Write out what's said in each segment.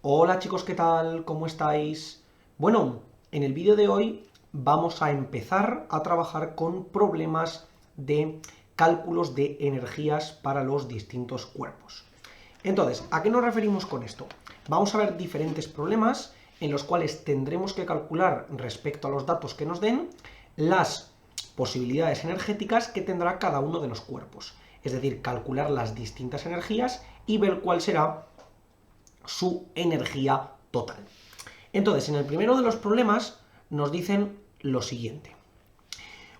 Hola chicos, ¿qué tal? ¿Cómo estáis? Bueno, en el vídeo de hoy vamos a empezar a trabajar con problemas de cálculos de energías para los distintos cuerpos. Entonces, ¿a qué nos referimos con esto? Vamos a ver diferentes problemas en los cuales tendremos que calcular respecto a los datos que nos den las posibilidades energéticas que tendrá cada uno de los cuerpos. Es decir, calcular las distintas energías y ver cuál será su energía total. Entonces, en el primero de los problemas nos dicen lo siguiente.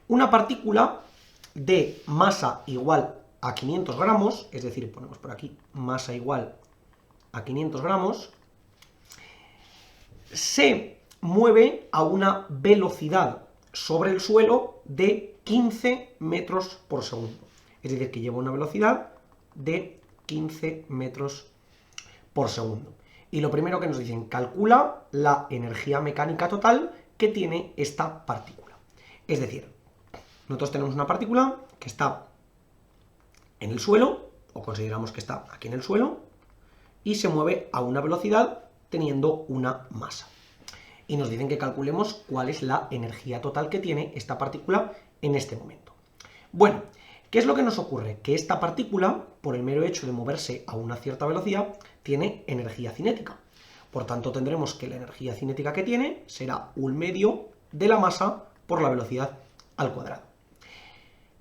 Una partícula de masa igual a 500 gramos, es decir, ponemos por aquí masa igual a 500 gramos, se mueve a una velocidad sobre el suelo de 15 metros por segundo. Es decir, que lleva una velocidad de 15 metros por segundo. Y lo primero que nos dicen, calcula la energía mecánica total que tiene esta partícula. Es decir, nosotros tenemos una partícula que está en el suelo, o consideramos que está aquí en el suelo, y se mueve a una velocidad teniendo una masa. Y nos dicen que calculemos cuál es la energía total que tiene esta partícula en este momento. Bueno, ¿qué es lo que nos ocurre? Que esta partícula, por el mero hecho de moverse a una cierta velocidad, tiene energía cinética. Por tanto, tendremos que la energía cinética que tiene será un medio de la masa por la velocidad al cuadrado.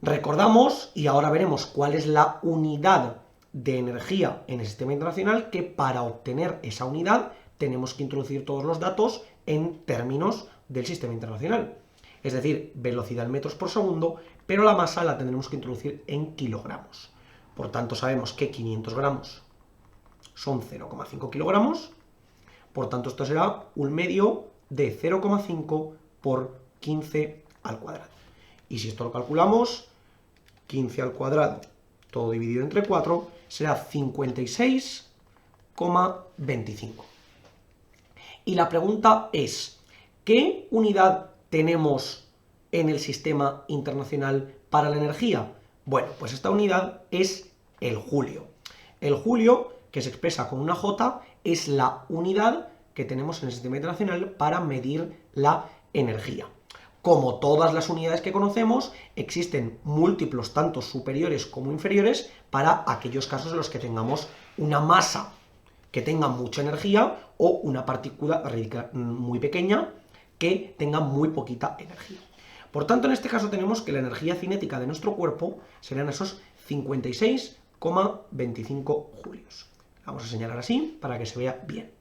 Recordamos, y ahora veremos cuál es la unidad de energía en el sistema internacional, que para obtener esa unidad tenemos que introducir todos los datos en términos del sistema internacional. Es decir, velocidad en metros por segundo, pero la masa la tendremos que introducir en kilogramos. Por tanto, sabemos que 500 gramos son 0,5 kilogramos, por tanto esto será un medio de 0,5 por 15 al cuadrado. Y si esto lo calculamos, 15 al cuadrado, todo dividido entre 4, será 56,25. Y la pregunta es, ¿qué unidad tenemos en el sistema internacional para la energía? Bueno, pues esta unidad es el julio. El julio, que se expresa con una J, es la unidad que tenemos en el sistema internacional para medir la energía. Como todas las unidades que conocemos, existen múltiplos tanto superiores como inferiores para aquellos casos en los que tengamos una masa que tenga mucha energía o una partícula muy pequeña que tenga muy poquita energía. Por tanto, en este caso tenemos que la energía cinética de nuestro cuerpo serán esos 56,25 julios. Vamos a señalar así para que se vea bien.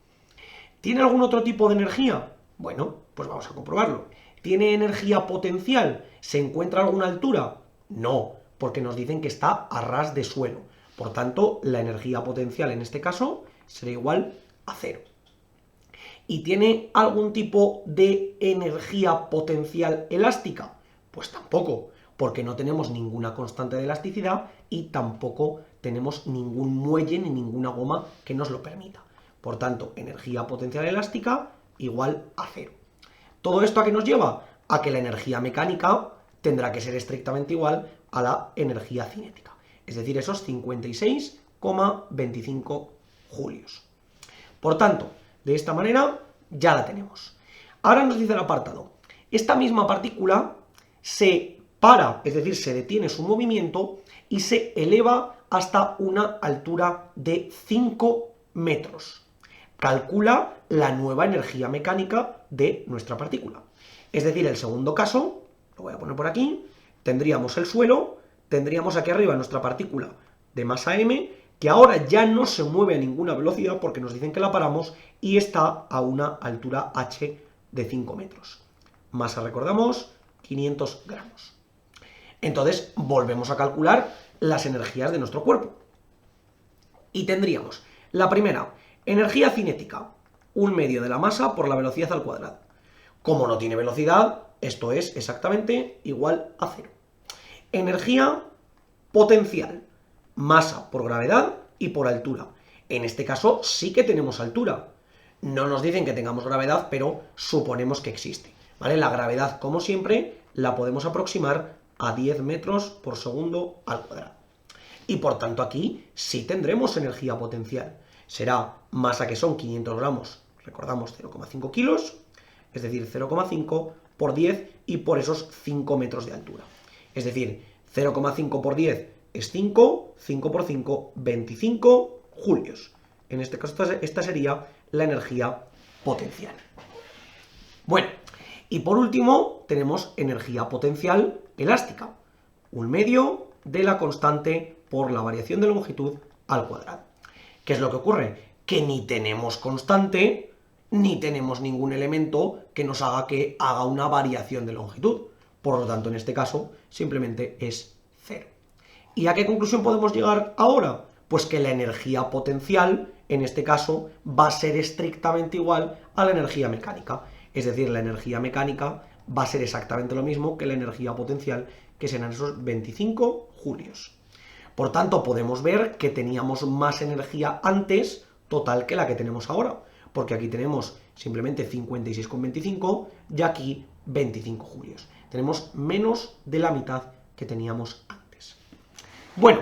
¿Tiene algún otro tipo de energía? Bueno, pues vamos a comprobarlo. ¿Tiene energía potencial? ¿Se encuentra a alguna altura? No, porque nos dicen que está a ras de suelo. Por tanto, la energía potencial en este caso será igual a 0. ¿Y tiene algún tipo de energía potencial elástica? Pues tampoco, porque no tenemos ninguna constante de elasticidad y tampoco tenemos ningún muelle ni ninguna goma que nos lo permita. Por tanto, energía potencial elástica igual a 0. ¿Todo esto a qué nos lleva? A que la energía mecánica tendrá que ser estrictamente igual a la energía cinética. Es decir, esos 56,25 julios. Por tanto, de esta manera ya la tenemos. Ahora nos dice el apartado. Esta misma partícula se para, es decir, se detiene su movimiento y se eleva hasta una altura de 5 metros. Calcula la nueva energía mecánica de nuestra partícula. Es decir, el segundo caso, lo voy a poner por aquí, tendríamos el suelo, tendríamos aquí arriba nuestra partícula de masa m, que ahora ya no se mueve a ninguna velocidad porque nos dicen que la paramos y está a una altura h de 5 metros. Masa, recordamos, 500 gramos. Entonces, volvemos a calcular las energías de nuestro cuerpo. Y tendríamos la primera, energía cinética, un medio de la masa por la velocidad al cuadrado. Como no tiene velocidad, esto es exactamente igual a 0. Energía potencial, masa por gravedad y por altura. En este caso sí que tenemos altura. No nos dicen que tengamos gravedad, pero suponemos que existe, ¿vale? La gravedad, como siempre, la podemos aproximar a 10 metros por segundo al cuadrado. Y por tanto aquí sí tendremos energía potencial. será masa, que son 500 gramos, recordamos 0,5 kilos, es decir, 0,5 por 10 y por esos 5 metros de altura. Es decir, 0,5 por 10 es 5, 5 por 5, 25 julios. En este caso, esta sería la energía potencial. Bueno, y por último tenemos energía potencial elástica, 1/2 de la constante por la variación de longitud al cuadrado. ¿Qué es lo que ocurre? Que ni tenemos constante, ni tenemos ningún elemento que nos haga que haga una variación de longitud. Por lo tanto, en este caso, simplemente es 0. ¿Y a qué conclusión podemos llegar ahora? Pues que la energía potencial, en este caso, va a ser estrictamente igual a la energía mecánica. Es decir, la energía mecánica va a ser exactamente lo mismo que la energía potencial, que serán esos 25 julios. Por tanto, podemos ver que teníamos más energía antes total que la que tenemos ahora, porque aquí tenemos simplemente 56,25 y aquí 25 julios. Tenemos menos de la mitad que teníamos antes. Bueno,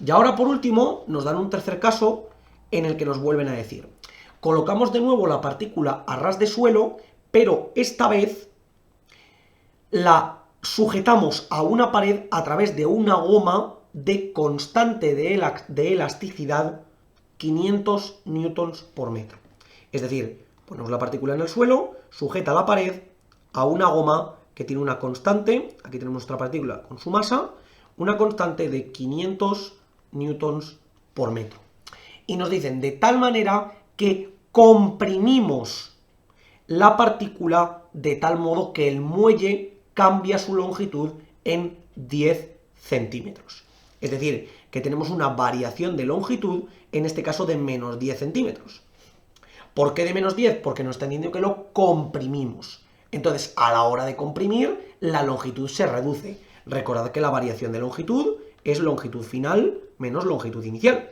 y ahora por último nos dan un tercer caso en el que nos vuelven a decir: colocamos de nuevo la partícula a ras de suelo, pero esta vez la sujetamos a una pared a través de una goma de constante de elasticidad 500 newtons por metro. Es decir, ponemos la partícula en el suelo, sujeta la pared a una goma que tiene una constante, aquí tenemos nuestra partícula con su masa, una constante de 500 newtons por metro. Y nos dicen de tal manera que comprimimos la partícula de tal modo que el muelle cambia su longitud en 10 centímetros. Es decir, que tenemos una variación de longitud, en este caso de menos 10 centímetros. ¿Por qué de menos 10? Porque nos está diciendo que lo comprimimos. Entonces, a la hora de comprimir, la longitud se reduce. Recordad que la variación de longitud es longitud final menos longitud inicial.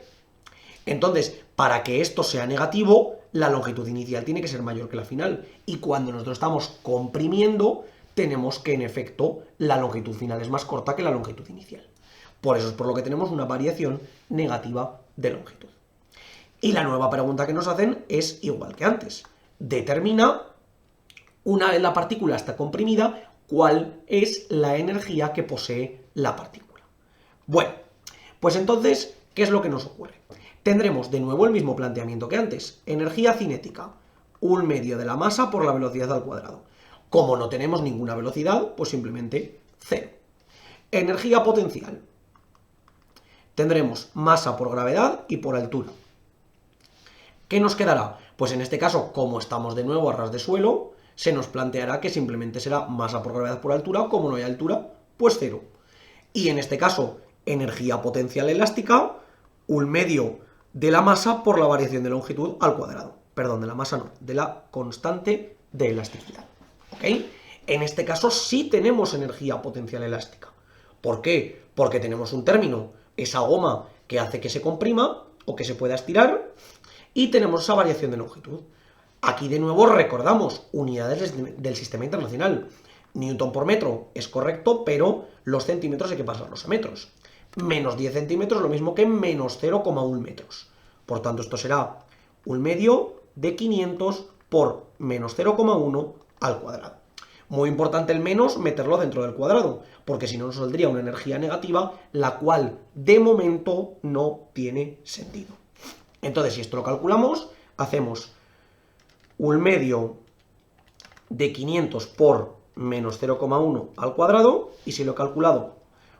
Entonces, para que esto sea negativo, la longitud inicial tiene que ser mayor que la final. Y cuando nosotros estamos comprimiendo, tenemos que, en efecto, la longitud final es más corta que la longitud inicial. Por eso es por lo que tenemos una variación negativa de longitud. Y la nueva pregunta que nos hacen es igual que antes. Determina, una vez la partícula está comprimida, cuál es la energía que posee la partícula. Bueno, pues entonces, ¿qué es lo que nos ocurre? Tendremos de nuevo el mismo planteamiento que antes. Energía cinética, 1/2 de la masa por la velocidad al cuadrado. Como no tenemos ninguna velocidad, pues simplemente 0. Energía potencial. Tendremos masa por gravedad y por altura. ¿Qué nos quedará? Pues en este caso, como estamos de nuevo a ras de suelo, se nos planteará que simplemente será masa por gravedad por altura. Como no hay altura, pues 0. Y en este caso, energía potencial elástica, 1/2 de la masa por la variación de longitud al cuadrado. Perdón, de la masa no, de la constante de elasticidad. ¿Ok? En este caso sí tenemos energía potencial elástica. ¿Por qué? Porque tenemos un término, esa goma que hace que se comprima o que se pueda estirar, y tenemos esa variación de longitud. Aquí de nuevo recordamos unidades del sistema internacional. Newton por metro es correcto, pero los centímetros hay que pasarlos a metros. Menos 10 centímetros lo mismo que menos 0,1 metros. Por tanto, esto será 1/2 de 500 por menos 0,1 al cuadrado. Muy importante el menos meterlo dentro del cuadrado, porque si no nos saldría una energía negativa, la cual de momento no tiene sentido. Entonces, si esto lo calculamos, hacemos 1/2 de 500 por menos 0,1 al cuadrado, y si lo he calculado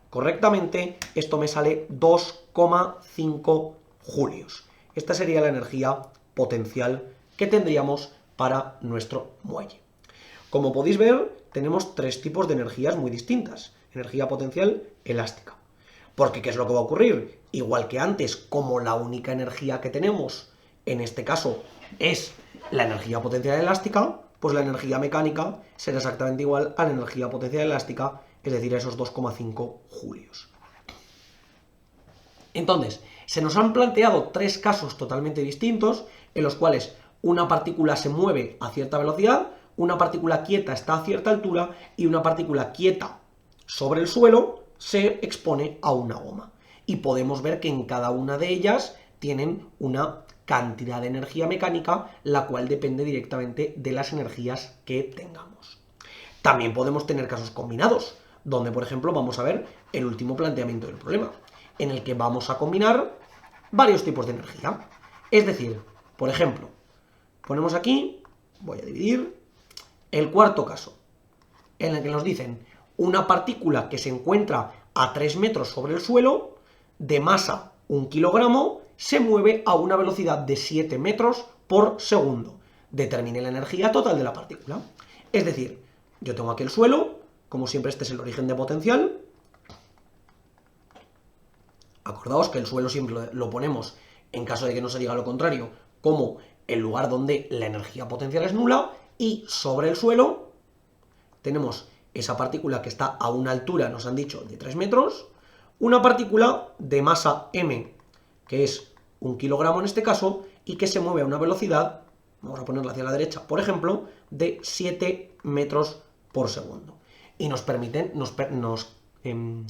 correctamente, esto me sale 2,5 julios. Esta sería la energía potencial que tendríamos para nuestro muelle. Como podéis ver, tenemos tres tipos de energías muy distintas. Energía potencial elástica. Porque, ¿qué es lo que va a ocurrir? Igual que antes, como la única energía que tenemos, en este caso, es la energía potencial elástica, pues la energía mecánica será exactamente igual a la energía potencial elástica, es decir, a esos 2,5 julios. Entonces, se nos han planteado tres casos totalmente distintos, en los cuales una partícula se mueve a cierta velocidad, una partícula quieta está a cierta altura y una partícula quieta sobre el suelo se expone a una goma. Y podemos ver que en cada una de ellas tienen una cantidad de energía mecánica, la cual depende directamente de las energías que tengamos. También podemos tener casos combinados, donde, por ejemplo, vamos a ver el último planteamiento del problema, en el que vamos a combinar varios tipos de energía. Es decir, por ejemplo, ponemos aquí, voy a dividir, el cuarto caso, en el que nos dicen una partícula que se encuentra a 3 metros sobre el suelo, de masa 1 kilogramo, se mueve a una velocidad de 7 metros por segundo. Determine la energía total de la partícula. Es decir, yo tengo aquí el suelo, como siempre este es el origen de potencial. Acordaos que el suelo siempre lo ponemos, en caso de que no se diga lo contrario, como el lugar donde la energía potencial es nula, y sobre el suelo tenemos esa partícula que está a una altura, nos han dicho, de 3 metros, una partícula de masa m, que es 1 kilogramo en este caso, y que se mueve a una velocidad, vamos a ponerla hacia la derecha, por ejemplo, de 7 metros por segundo. Y nos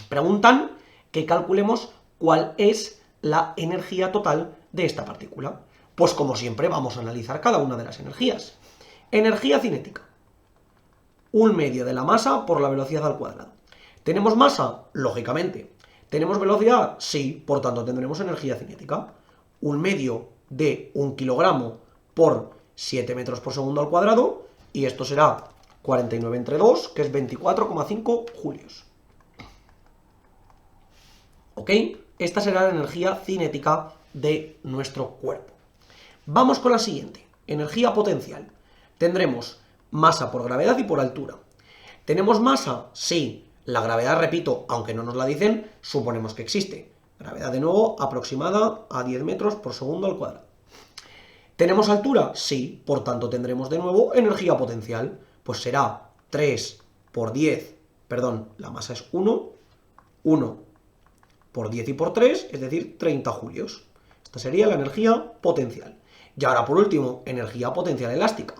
preguntan que calculemos cuál es la energía total de esta partícula. Pues como siempre vamos a analizar cada una de las energías. Energía cinética. 1/2 de la masa por la velocidad al cuadrado. ¿Tenemos masa? Lógicamente. ¿Tenemos velocidad? Sí, por tanto tendremos energía cinética. 1/2 de 1 kilogramo por 7 metros por segundo al cuadrado, y esto será 49 entre 2, que es 24,5 julios. ¿Ok? Esta será la energía cinética de nuestro cuerpo. Vamos con la siguiente, energía potencial. Tendremos masa por gravedad y por altura. ¿Tenemos masa? Sí. La gravedad, repito, aunque no nos la dicen, suponemos que existe. Gravedad, de nuevo, aproximada a 10 metros por segundo al cuadrado. ¿Tenemos altura? Sí. Por tanto, tendremos de nuevo energía potencial. Pues será 3 por 10, perdón, la masa es 1 por 10 y por 3, es decir, 30 julios. Esta sería la energía potencial. Y ahora, por último, energía potencial elástica.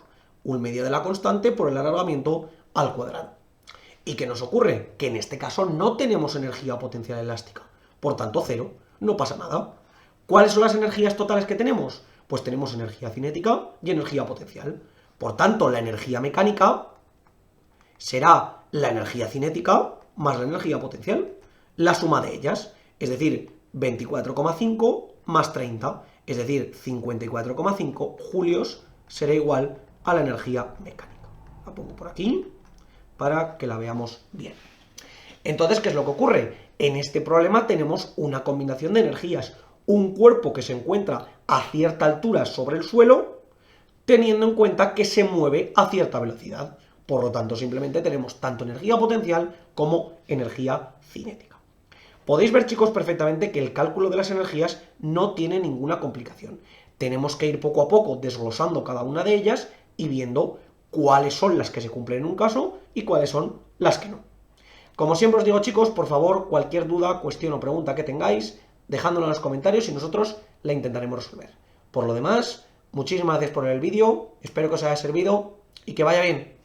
1/2 de la constante por el alargamiento al cuadrado. ¿Y qué nos ocurre? Que en este caso no tenemos energía potencial elástica. Por tanto, 0. No pasa nada. ¿Cuáles son las energías totales que tenemos? Pues tenemos energía cinética y energía potencial. Por tanto, la energía mecánica será la energía cinética más la energía potencial. La suma de ellas, es decir, 24,5 más 30, es decir, 54,5 julios será igual a la energía mecánica. La pongo por aquí para que la veamos bien. Entonces, ¿qué es lo que ocurre? En este problema tenemos una combinación de energías. Un cuerpo que se encuentra a cierta altura sobre el suelo, teniendo en cuenta que se mueve a cierta velocidad. Por lo tanto, simplemente tenemos tanto energía potencial como energía cinética. Podéis ver, chicos, perfectamente que el cálculo de las energías no tiene ninguna complicación. Tenemos que ir poco a poco desglosando cada una de ellas y viendo cuáles son las que se cumplen en un caso y cuáles son las que no. Como siempre os digo, chicos, por favor, cualquier duda, cuestión o pregunta que tengáis, dejádmelo en los comentarios y nosotros la intentaremos resolver. Por lo demás, muchísimas gracias por ver el vídeo, espero que os haya servido y que vaya bien.